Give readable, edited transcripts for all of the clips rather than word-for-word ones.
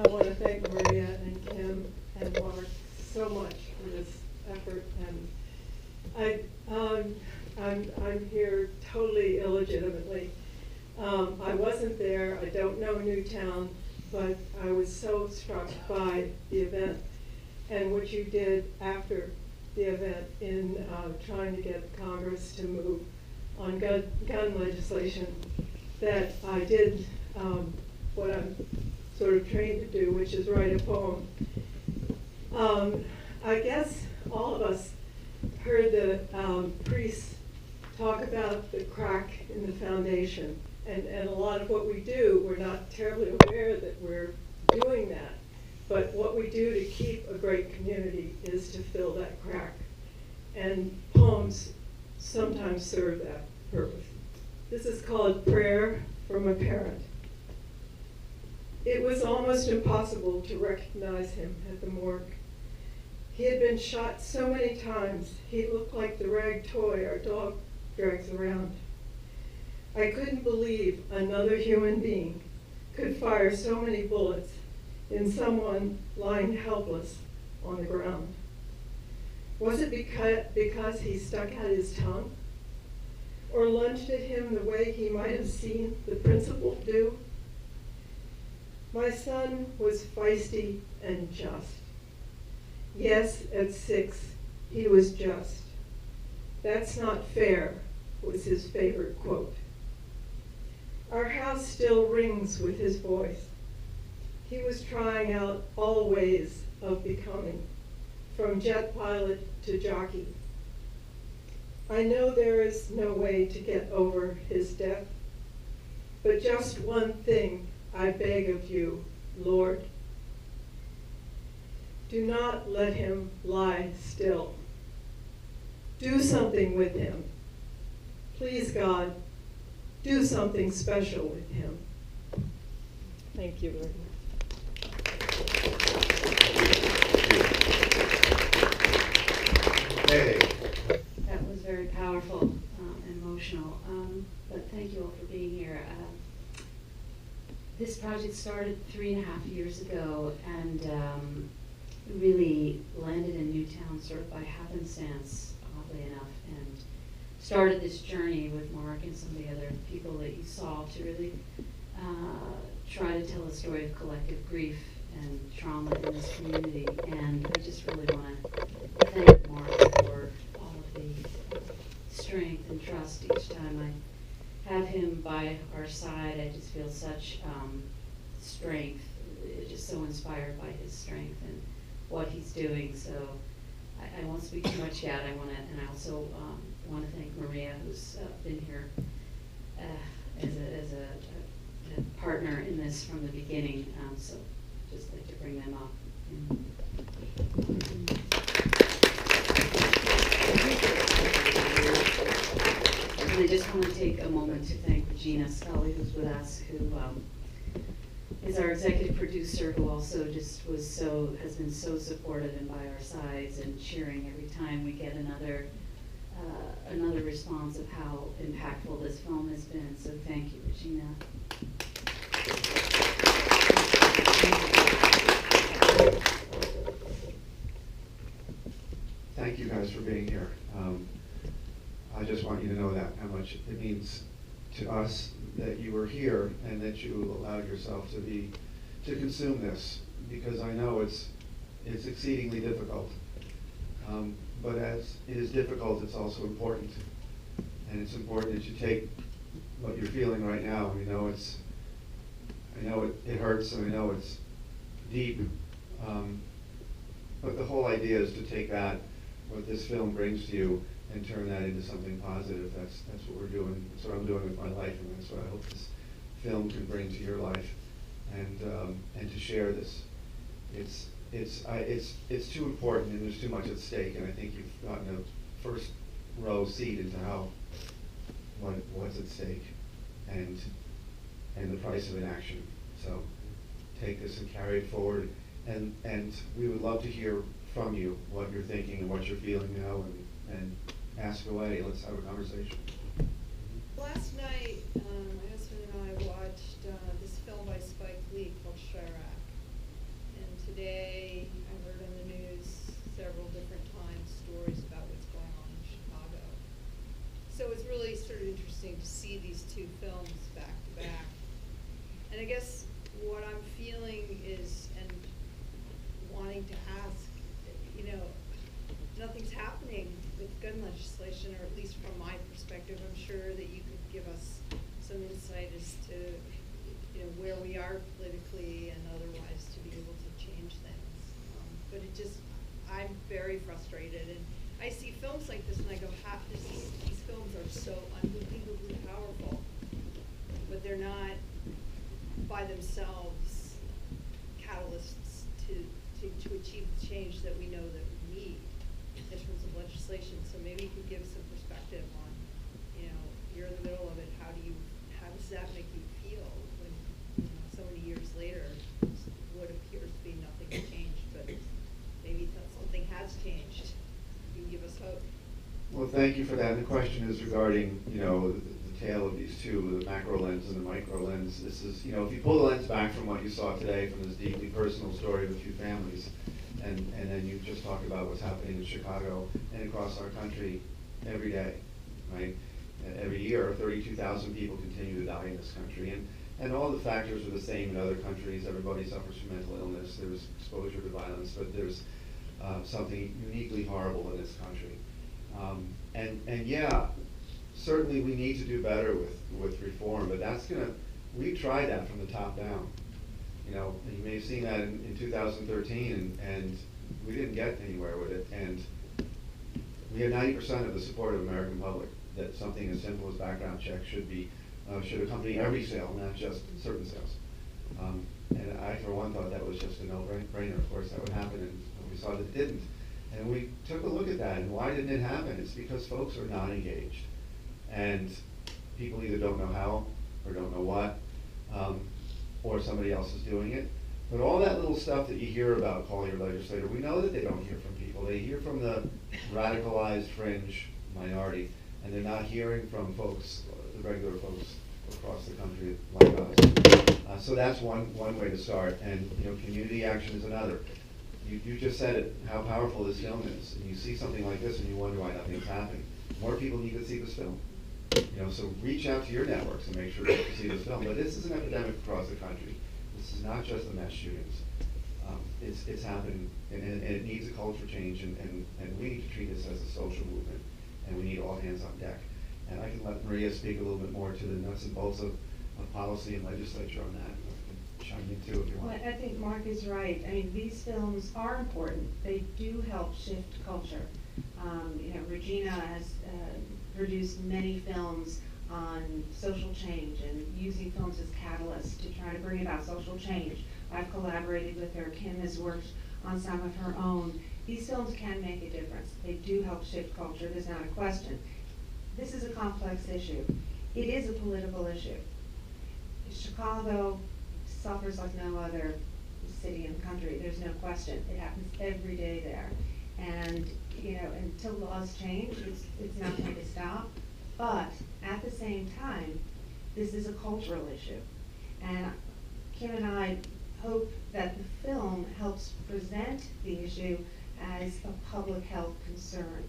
I want to thank Maria and Kim and Mark so much for this effort. And I'm here totally illegitimately. I wasn't there. I don't know Newtown, but I was so struck by the event and what you did after the event in trying to get Congress to move on gun legislation that I did what I'm sort of trained to do, which is write a poem. I guess all of us heard the priests talk about the crack in the foundation. And a lot of what we do, we're not terribly aware that we're doing that. But what we do to keep a great community is to fill that crack. And poems sometimes serve that purpose. This is called Prayer from a Parent. It was almost impossible to recognize him at the morgue. He had been shot so many times, he looked like the rag toy our dog drags around. I couldn't believe another human being could fire so many bullets in someone lying helpless on the ground. Was it because he stuck out his tongue? Or lunged at him the way he might have seen the principal do? My son was feisty and just. Yes, at 6, he was just. That's not fair, was his favorite quote. Our house still rings with his voice. He was trying out all ways of becoming, from jet pilot to jockey. I know there is no way to get over his death, but just one thing I beg of you, Lord. Do not let him lie still. Do something with him. Please, God, do something special with him. Thank you very much. Hey. That was very powerful and emotional. But thank you all for being here. This project started 3.5 years ago and really landed in Newtown sort of by happenstance, oddly enough, and started this journey with Mark and some of the other people that you saw to really try to tell a story of collective grief and trauma in this community. And I just really want to thank Mark for all of the strength and trust each time I have him by our side. I just feel such strength, just so inspired by his strength and what he's doing. So I won't speak too much yet. I also want to thank Maria, who's been here as a partner in this from the beginning. So just like to bring them up. And I just want to take a moment to thank Regina Scully, who's with us, who is our executive producer, who also just has been so supportive and by our sides and cheering every time we get another response of how impactful this film has been. So thank you, Regina. Thank you guys for being here. I just want you to know that, how much it means to us that you were here and that you allowed yourself to consume this, because I know it's exceedingly difficult. But as it is difficult, it's also important. And it's important that you take what you're feeling right now. I know it hurts, and I know it's deep. But the whole idea is to take that, what this film brings to you, and turn that into something positive. That's what we're doing. That's what I'm doing with my life, and that's what I hope this film can bring to your life, and to share this. It's too important, and there's too much at stake, and I think you've gotten a first row seat into what's at stake, and the price of inaction. So take this and carry it forward, and we would love to hear from you what you're thinking and what you're feeling now, and ask away. Let's have a conversation. Last night, my husband and I watched this film by Spike Lee called Chirac. today, I heard on the news several different times stories about what's going on in Chicago. So it's really sort of interesting to see these two films back to back. And I guess what I'm feeling is, and wanting to ask, you know, nothing's happening with gun legislation, or at least from my perspective. I'm sure that you could give us some insight as to, you know, where we are politically and otherwise to be able to change things. But it just, I'm very frustrated, and I see films like this and I go, these films are so unbelievably powerful, but they're not by themselves catalysts to achieve the change that we know that we need in terms of legislation. So maybe you could give some perspective on, you know, you're in the middle of it. How does that make you feel when, you know, so many years later, what appears to be nothing has changed, but maybe something has changed? You can give us hope. Well, thank you for that. And the question is regarding, you know, the tale of these two, the macro lens and the micro lens. This is, you know, if you pull the lens back from what you saw today, from this deeply personal story of a few families, and then you just talk about what's happening in Chicago and across our country every day, right? Every year, 32,000 people continue to die in this country, and all the factors are the same in other countries. Everybody suffers from mental illness. There's exposure to violence, but there's something uniquely horrible in this country. And yeah, certainly we need to do better with reform, but we tried that from the top down. You know, you may have seen that in 2013, and we didn't get anywhere with it. And we had 90% of the support of the American public that something as simple as background checks should accompany every sale, not just certain sales. And I, for one, thought that was just a no-brainer. Of course, that would happen, and we saw that it didn't. And we took a look at that, and why didn't it happen? It's because folks are not engaged. And people either don't know how, or don't know what, or somebody else is doing it. But all that little stuff that you hear about, call your legislator, we know that they don't hear from people. They hear from the radicalized fringe minority, and they're not hearing from folks, the regular folks across the country like us. So that's one way to start, and you know, community action is another. You just said it, how powerful this film is, and you see something like this and you wonder why nothing's happening. More people need to see this film. You know, so reach out to your networks and make sure that you see this film. But this is an epidemic across the country. This is not just the mass shootings. It's happening, and it needs a culture change, and we need to treat this as a social movement, and we need all hands on deck. And I can let Maria speak a little bit more to the nuts and bolts of policy and legislature on that. Chime in too if you want. Well, I think Mark is right. I mean, these films are important. They do help shift culture. You know, Regina has produced many films on social change and using films as catalysts to try to bring about social change. I've collaborated with her. Kim has worked on some of her own. These films can make a difference. They do help shift culture. There's not a question. This is a complex issue. It is a political issue. Chicago suffers like no other city in the country. There's no question. It happens every day there. And, you know, until laws change, it's not going to stop. But at the same time, this is a cultural issue. And Kim and I hope that the film helps present the issue as a public health concern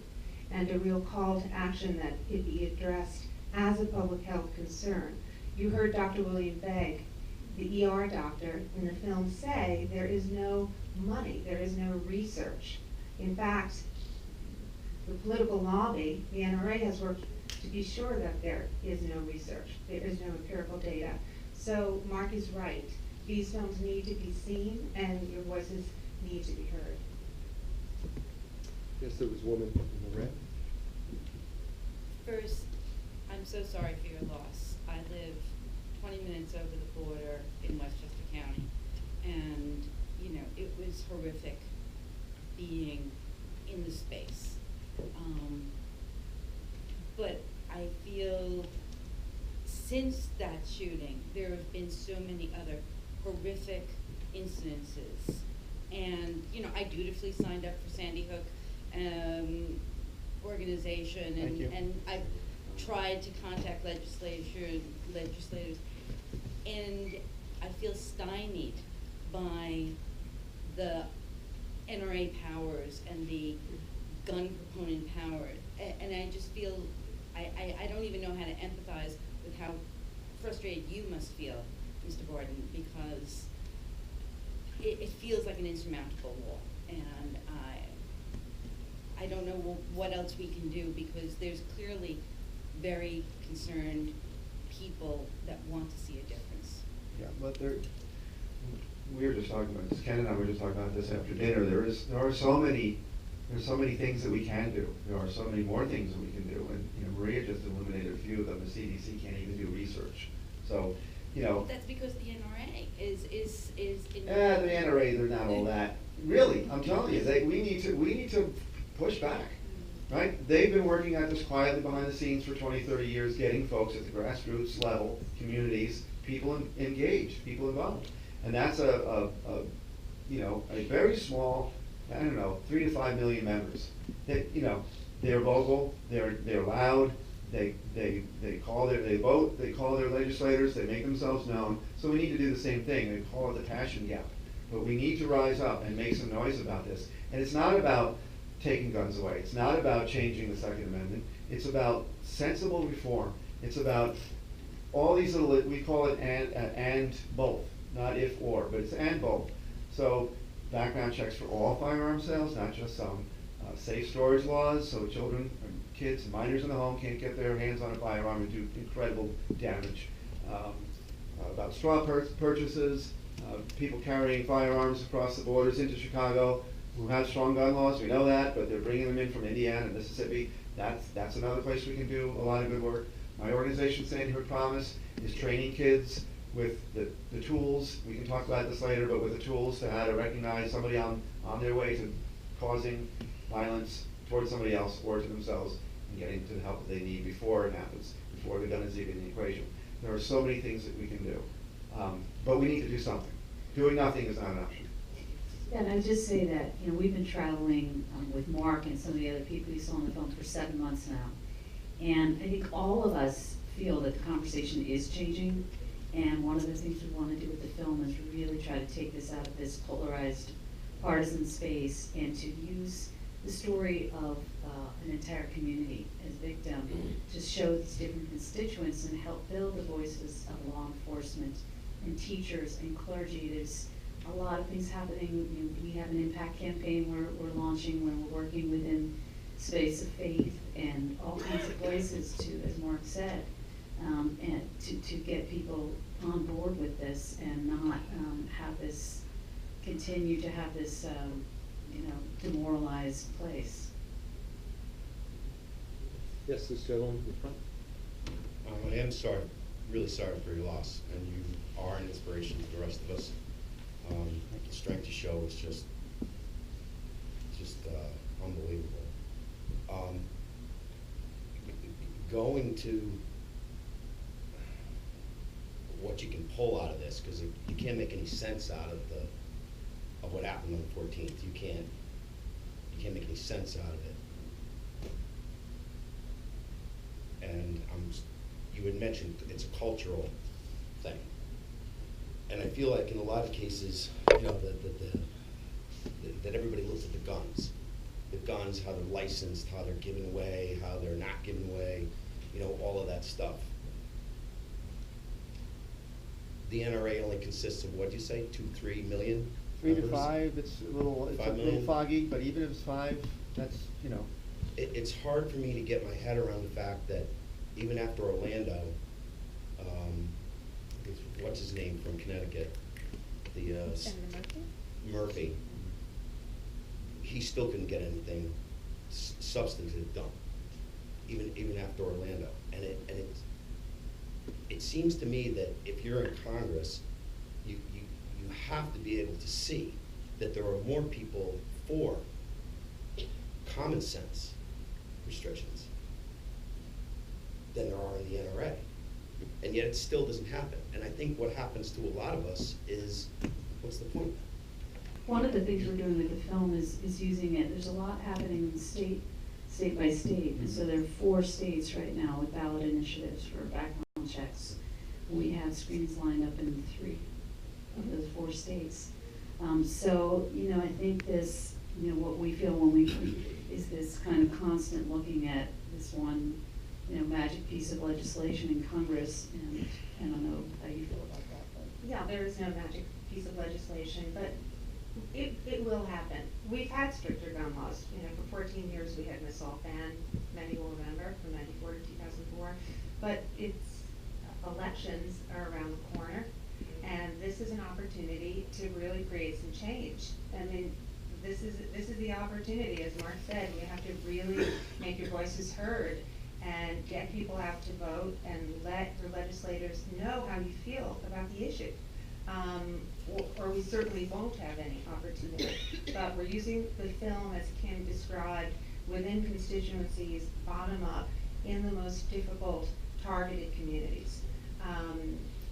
and a real call to action that it be addressed as a public health concern. You heard Dr. William Begg, the ER doctor, in the film say there is no money, there is no research. In fact, the political lobby, the NRA, has worked to be sure that there is no research, there is no empirical data. So Mark is right. These films need to be seen and your voices need to be heard. Yes, there was a woman in the red. First, I'm so sorry for your loss. I live 20 minutes over the border in Westchester County, and you know, it was horrific being in the space. But I feel since that shooting, there have been so many other horrific incidences. And you know, I dutifully signed up for Sandy Hook organization, and I've tried to contact legislators, and I feel stymied by the NRA powers and the gun proponent power. And I just feel, I don't even know how to empathize with how frustrated you must feel, Mr. Barden, because it feels like an insurmountable wall. And I don't know what else we can do, because there's clearly very concerned people that want to see a difference. Yeah, but we were just talking about this, Ken and I were just talking about this after dinner. There's so many things that we can do. There are so many more things that we can do, and Maria just illuminated a few of them. The CDC can't even do research, so That's because the NRA is in. the NRA, they're not all that. Really, I'm telling you, we need to push back, right? They've been working at this quietly behind the scenes for 20, 30 years, getting folks at the grassroots level, communities, people engaged, people involved. And that's a very small, 3 to 5 million members. They're vocal, they're loud, they vote, they call their legislators, they make themselves known. So we need to do the same thing. They call it the passion gap. But we need to rise up and make some noise about this. And it's not about taking guns away. It's not about changing the Second Amendment. It's about sensible reform. It's about all these little, we call it and both, not if or, but it's and both. So background checks for all firearm sales, not just some. Safe storage laws, so children, kids, minors in the home can't get their hands on a firearm and do incredible damage. About straw purchases, people carrying firearms across the borders into Chicago who have strong gun laws, we know that, but they're bringing them in from Indiana and Mississippi. That's another place we can do a lot of good work. My organization, Sainthood Promise, is training kids with the tools, we can talk about this later, but with the tools to how to recognize somebody on their way to causing violence towards somebody else or to themselves, and getting to the help that they need before it happens, before the gun is even in the equation. There are so many things that we can do, but we need to do something. Doing nothing is not an option. Yeah, and I'd just say that, we've been traveling with Mark and some of the other people you saw on the phone for 7 months now. And I think all of us feel that the conversation is changing. And one of the things we want to do with the film is really try to take this out of this polarized partisan space and to use the story of an entire community as victim to show these different constituents and help build the voices of law enforcement and teachers and clergy. There's a lot of things happening. We have an impact campaign we're launching where we're working within space of faith and all kinds of places to, as Mark said, and to get people on board with this and not have this, continue to have this, demoralized place. Yes, this gentleman in the front. I am sorry, really sorry for your loss, and you are an inspiration to the rest of us. The strength you show is just unbelievable. Going to what you can pull out of this, because you can't make any sense out of what happened on the 14th. You can't make any sense out of it. And you had mentioned it's a cultural thing, and I feel like in a lot of cases, that everybody looks at the guns, how they're licensed, how they're given away, how they're not given away, all of that stuff. The NRA only consists of, what do you say, 2-3 million? 3 to members? 5. It's a little 5 million? foggy, but even if it's 5, that's It's hard for me to get my head around the fact that even after Orlando, what's his name from Connecticut? Senator Murphy. He still couldn't get anything substantive done, even after Orlando. And it seems to me that if you're in Congress, you have to be able to see that there are more people for common sense restrictions than there are in the NRA. And yet it still doesn't happen. And I think what happens to a lot of us is, what's the point? One of the things we're doing with the film is using it. There's a lot happening in state by state. And so there are 4 states right now with ballot initiatives for background checks. We have screenings lined up in 3 of those 4 states. So, you know, I think this, you know, what we feel when we, is this kind of constant looking at this one, you know, magic piece of legislation in Congress, and I don't know how you feel about that, but. Yeah, there is no magic piece of legislation, but it will happen. We've had stricter gun laws. You know, for 14 years we had an assault ban, many will remember, from 94 to 2004. But elections are around the corner, and this is an opportunity to really create some change. I mean, this is the opportunity, as Mark said, you have to really make your voices heard and get people out to vote and let your legislators know how you feel about the issue. Or we certainly won't have any opportunity. But we're using the film, as Kim described, within constituencies, bottom up, in the most difficult targeted communities.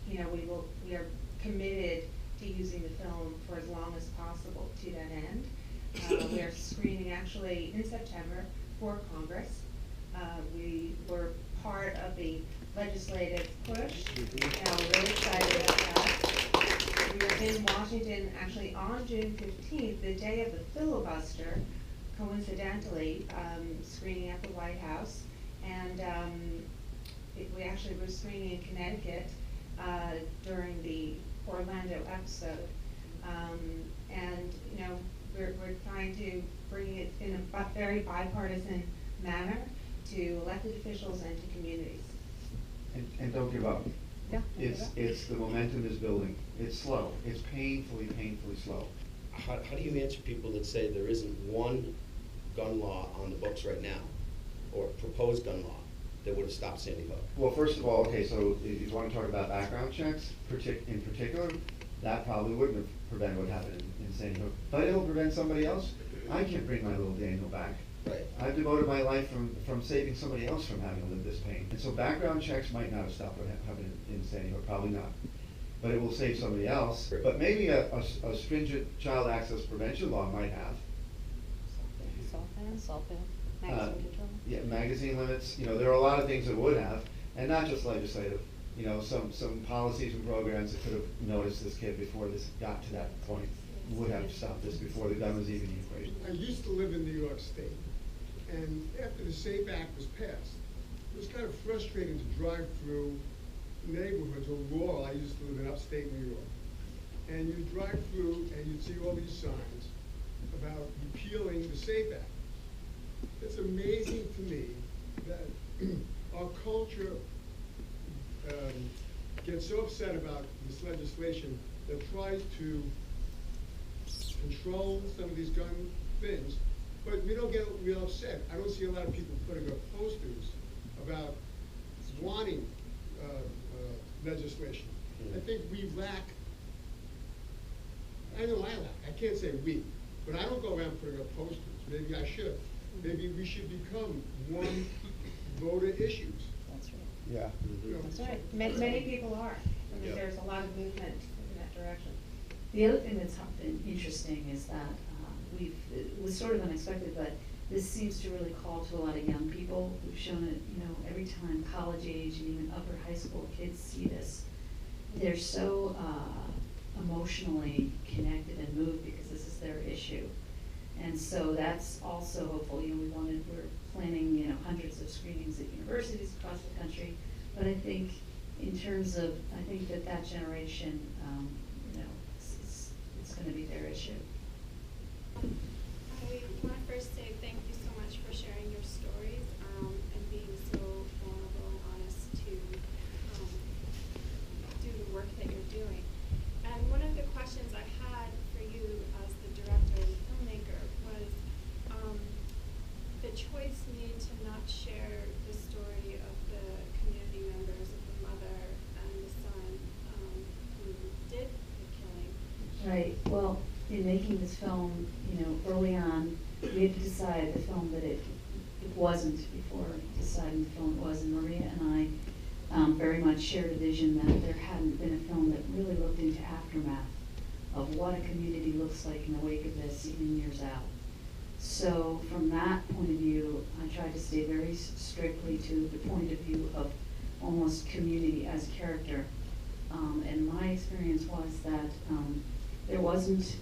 You know, we are committed to using the film for as long as possible to that end. We are screening actually in September for Congress. We were part of the legislative push. Now we're really excited about that. We were in Washington actually on June 15th, the day of the filibuster, coincidentally, screening at the White House. And we actually were screening in Connecticut during the Orlando episode. And, you know, we're trying to bring it in a very bipartisan manner to elected officials and to communities. And don't give up. Yeah. It's the momentum is building. It's slow. It's painfully slow. How do you answer people that say there isn't one gun law on the books right now, or proposed gun law, that would have stopped Sandy Hook? Well, first of all, okay, so if you want to talk about background checks, in particular, that probably wouldn't have prevented what happened in Sandy Hook. But it'll prevent somebody else. I can't bring my little Daniel back. Right. I've devoted my life from saving somebody else from having to live this pain. And so background checks might not have stopped what happened in Sandy Hook, probably not. But it will save somebody else. Right. But maybe a stringent child access prevention law might have. Assault ban, Magazine control? Yeah, magazine limits, you know, there are a lot of things that would have, and not just legislative. You know, some policies and programs that could have noticed this kid before this got to that point would have stopped this before the gun was even in the equation. I used to live in New York State, and after the SAFE Act was passed, it was kind of frustrating to drive through neighborhoods or rural. I used to live in upstate New York. And you drive through and you'd see all these signs about repealing the SAFE Act. It's amazing to me that our culture gets so upset about this legislation that tries to control some of these gun things, but we don't get real upset. I don't see a lot of people putting up posters about wanting legislation. I think we lack, I know I lack, I can't say we, but I don't go around putting up posters. Maybe I should. Maybe we should become one voter issues. That's right. Yeah. You know, That's right. Many people are. I mean, Yeah. there's a lot of movement in that direction. The other thing that's been interesting is that it was sort of unexpected, but this seems to really call to a lot of young people who've shown it, you know, every time college age and even upper high school kids see this, they're so emotionally connected and moved because this is their issue. And so that's also hopeful. You know, we're planning, you know, hundreds of screenings at universities across the country. But I think in terms of, I think that generation, you know, it's going to be their issue. I want to first say thank you so much for sharing your stories and being so vulnerable and honest to do the work that you're doing. And one of the questions I had for you as the director and filmmaker was the choice made to not share the story of the community members, of the mother and the son who did the killing. Right. Well, in making this film, you know, early on, we had to decide the film that it wasn't before deciding the film it was. And Maria and I very much shared a vision that there hadn't been a film that really looked into aftermath of what a community looks like in the wake of this, even years out. So from that point of view, I tried to stay very strictly to the point of view of almost community as character. And my experience was that there wasn't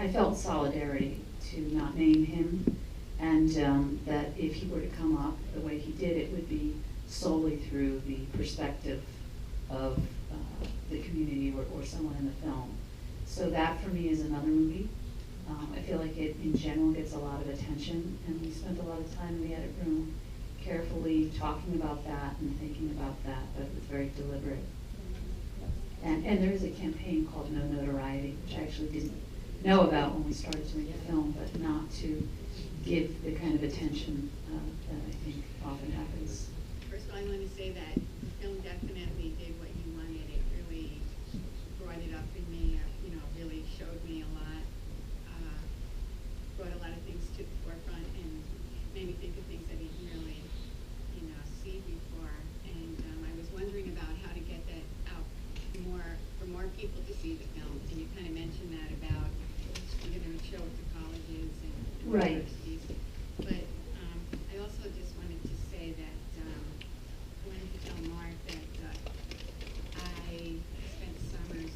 I felt solidarity to not name him, and that if he were to come up the way he did, it would be solely through the perspective of the community or someone in the film. So that for me is another movie. I feel like it in general gets a lot of attention, and we spent a lot of time in the edit room carefully talking about that and thinking about that, but it was very deliberate. And there is a campaign called No Notoriety, which I actually didn't know about when we started to make the film, but not to give the kind of attention that I think often happens. First of all, I want to say that the film definitely did what you wanted. It really brought it up in me, really showed me a lot, brought a lot of things to the forefront, and made me think of things I didn't really, see before. And I was wondering about how to get that out for more people to see the film. And you kind of mentioned that about you're going to show it to colleges and Right. universities. But I also just wanted to say that I wanted to tell Mark that I spent summers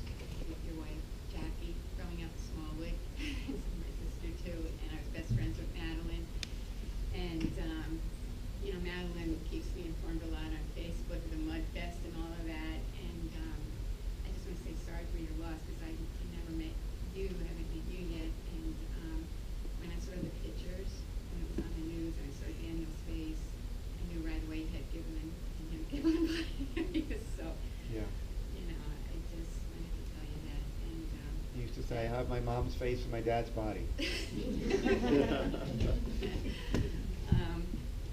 with your wife, Jackie, growing up in Smallwood, and my sister too, and I was best friends with Madeline. And Madeline keeps me informed a lot on Facebook of the Mud Fest and all of that. And I just want to say sorry for your loss, because I never met you, haven't met you yet. And when I saw the pictures, when it was on the news, and I saw Daniel's face, I knew right away he had given him so, Yeah. I just wanted to tell you that. And He used to say, I have my mom's face and my dad's body.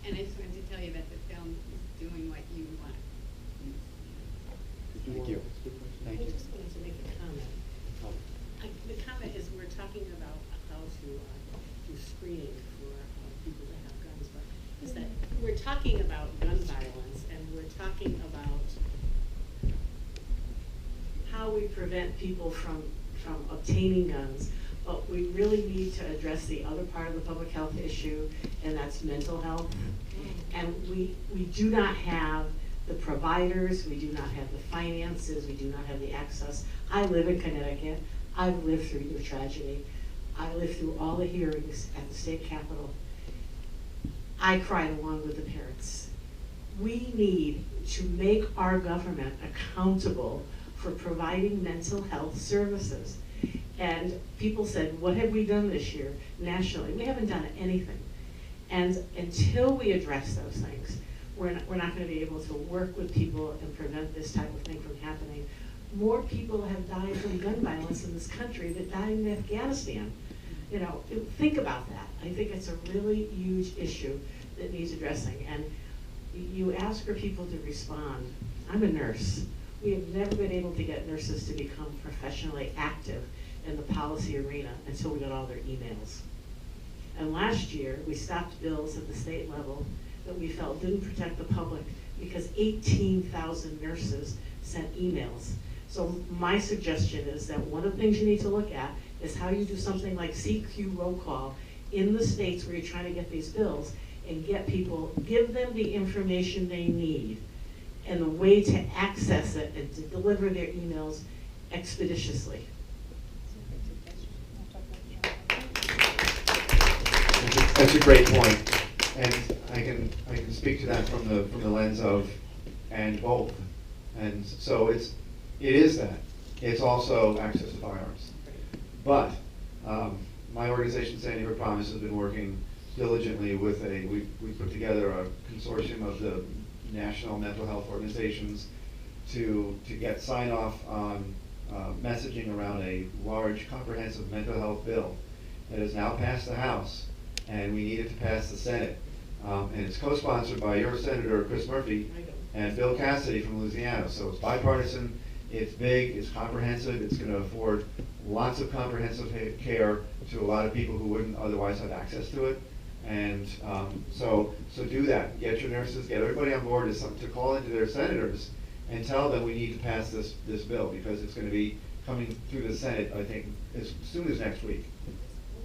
And I just wanted to tell you that the film is doing what you want. Thank you. Thank I you. just wanted to make a comment. Oh. The comment is we're talking about how to do screening for people that have guns, but is that we're talking about gun violence, and we're talking about how we prevent people from obtaining guns, but we really need to address the other part of the public health issue, and that's mental health. And we do not have the providers, we do not have the finances, we do not have the access. I live in Connecticut. I've lived through your tragedy. I lived through all the hearings at the state capitol. I cried along with the parents. We need to make our government accountable for providing mental health services. And people said, what have we done this year nationally? We haven't done anything. And until we address those things, we're not going to be able to work with people and prevent this type of thing from happening. More people have died from gun violence in this country than died in Afghanistan. Think about that. I think it's a really huge issue that needs addressing. And you ask for people to respond. I'm a nurse. We have never been able to get nurses to become professionally active in the policy arena until we got all their emails. And last year, we stopped bills at the state level that we felt didn't protect the public because 18,000 nurses sent emails. So my suggestion is that one of the things you need to look at is how you do something like CQ roll call in the states where you're trying to get these bills and get people, give them the information they need and the way to access it and to deliver their emails expeditiously. That's a great point, and I can speak to that from the lens of and both, and so it is that. It's also access to firearms, but my organization, Sandy Hook Promise, has been working diligently with we put together a consortium of the national mental health organizations to get sign off on messaging around a large comprehensive mental health bill that has now passed the House, and we need it to pass the Senate. And it's co-sponsored by your Senator Chris Murphy and Bill Cassidy from Louisiana. So it's bipartisan, it's big, it's comprehensive, it's going to afford lots of comprehensive care to a lot of people who wouldn't otherwise have access to it. And so do that. Get your nurses, get everybody on board to call into their senators and tell them we need to pass this bill, because it's going to be coming through the Senate, I think, as soon as next week.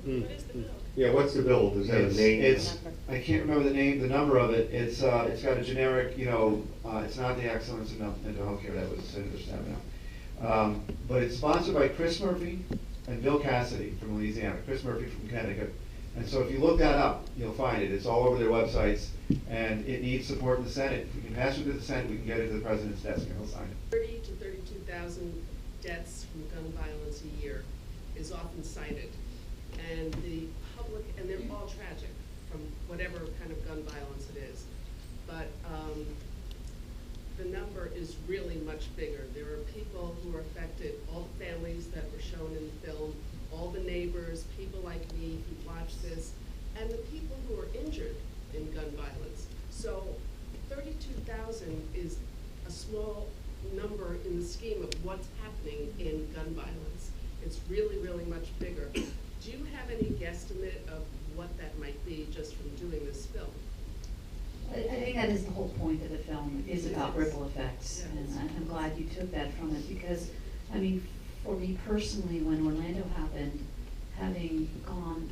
What is the bill? Yeah, what's the bill? Does that have a name? I can't remember the number of it. It's got a generic, it's not the Excellence in Mental Health Care, that was Senator Stabenow. But it's sponsored by Chris Murphy and Bill Cassidy from Louisiana, Chris Murphy from Connecticut. And so if you look that up, you'll find it. It's all over their websites, and it needs support in the Senate. If we can pass it to the Senate, we can get it to the president's desk, and he'll sign it. 30 to 32,000 deaths from gun violence a year is often cited. And the public, and they're all tragic from whatever kind of gun violence it is. But the number is really much bigger. There are people who are affected, all the families that were shown in the film, all the neighbors, people like me who watch this, and the people who are injured in gun violence. So 32,000 is a small number in the scheme of what's happening in gun violence. It's really, really much bigger. Do you have any guesstimate of what that might be just from doing this film? I think that is the whole point of the film, is about ripple effects, and I'm glad you took that from it, because, I mean, for me personally, when Orlando happened, having gone,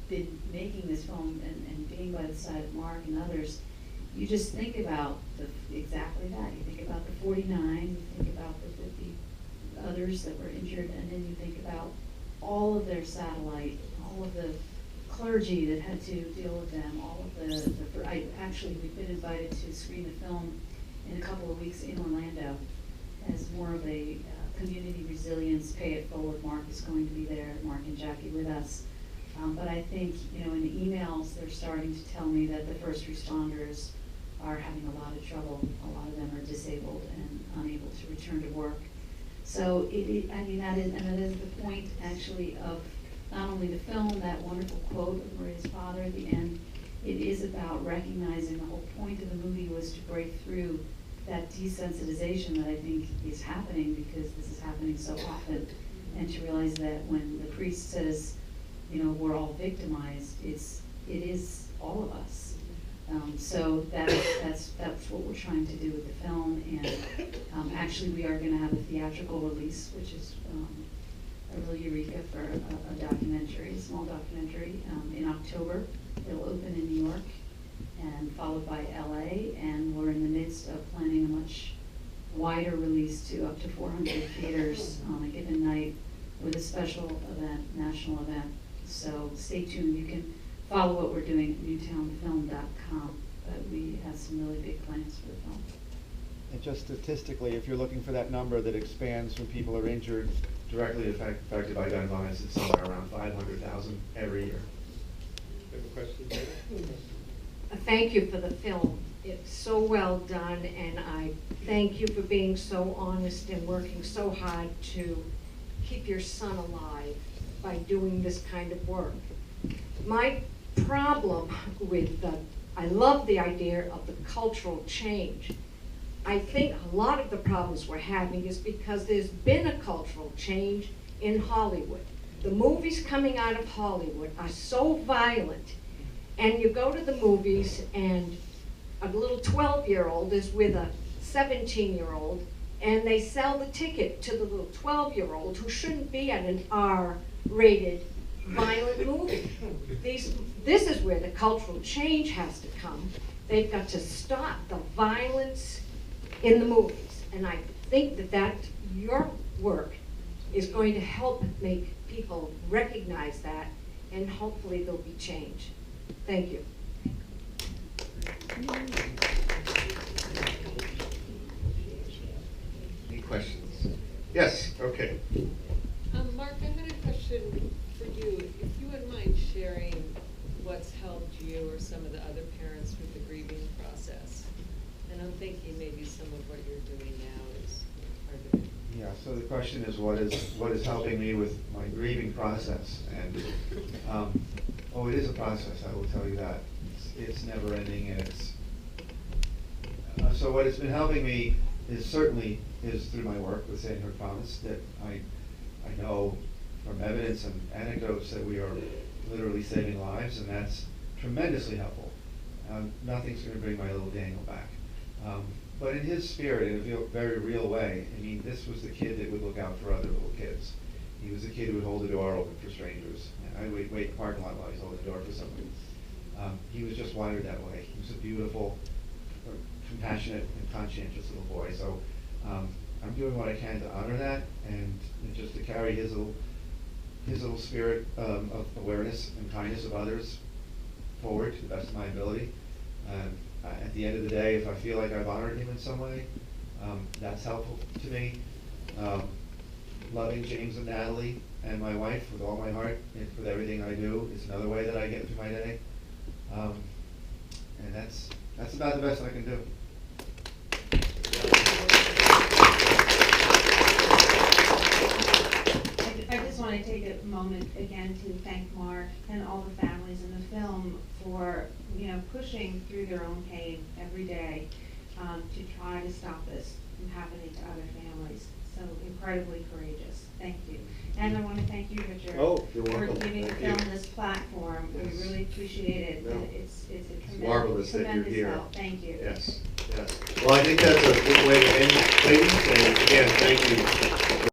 been making this film and being by the side of Mark and others, you just think about exactly that. You think about the 49, you think about the 50 others that were injured, and then you think about all of their satellite, all of the clergy that had to deal with them, all of we've been invited to screen the film in a couple of weeks in Orlando as more of a community resilience, pay it forward. Mark is going to be there, Mark and Jackie with us. But I think, in the emails, they're starting to tell me that the first responders are having a lot of trouble. A lot of them are disabled and unable to return to work. So that is the point actually of not only the film, that wonderful quote of Maria's father at the end. It is about recognizing the whole point of the movie was to break through that desensitization that I think is happening, because this is happening so often, and to realize that when the priest says, we're all victimized, it is all of us. So that's what we're trying to do with the film, and actually we are going to have a theatrical release, which is a real eureka for a documentary, a small documentary, in October. It'll open in New York, and followed by LA, and we're in the midst of planning a much wider release to up to 400 theaters on a given night with a special event, national event. So stay tuned. You can follow what we're doing at newtownfilm.com, but we have some really big plans for the film. And just statistically, if you're looking for that number that expands when people are injured, Directly affected by gun violence, it's somewhere around 500,000 every year. Have a question? Thank you for the film. It's so well done, and I thank you for being so honest and working so hard to keep your son alive by doing this kind of work. My problem with I love the idea of the cultural change. I think a lot of the problems we're having is because there's been a cultural change in Hollywood. The movies coming out of Hollywood are so violent, and you go to the movies and a little 12-year-old is with a 17-year-old, and they sell the ticket to the little 12-year-old who shouldn't be at an R-rated violent movie. This is where the cultural change has to come. They've got to stop the violence in the movies, and I think that your work is going to help make people recognize that, and hopefully there'll be change. Thank you. Any questions? Yes, okay. Mark, I had a question for you. If you wouldn't mind sharing what's helped you or some of the other parents with the grieving process. And I'm thinking maybe some of what you're doing now is part of it. Yeah, so the question is, what is helping me with my grieving process? And it is a process, I will tell you that. It's never ending, and it's so what has been helping me is certainly through my work with Saying Her Promise, that I know from evidence and anecdotes that we are literally saving lives, and that's tremendously helpful. Nothing's going to bring my little Daniel back. But in his spirit, in a very real way, I mean, this was the kid that would look out for other little kids. He was the kid who would hold the door open for strangers. I would wait in the parking lot while he's holding the door for somebody. He was just wired that way. He was a beautiful, compassionate, and conscientious little boy. So I'm doing what I can to honor that, and just to carry his little spirit of awareness and kindness of others forward to the best of my ability. At the end of the day, if I feel like I've honored him in some way, that's helpful to me. Loving James and Natalie and my wife with all my heart and with everything I do is another way that I get through my day. And that's about the best I can do. I just want to take a moment again to thank Mark and all the families in the film for, pushing through their own pain every day to try to stop this from happening to other families. So incredibly courageous. Thank you. And I want to thank you, Richard, Oh, you're for welcome. giving the Thank film you. this platform. Yes. We really appreciate it. No. It's a It's marvelous that you're tremendous here. help. Thank you. Yes, yes. Well, I think that's a good way to end things, and again, thank you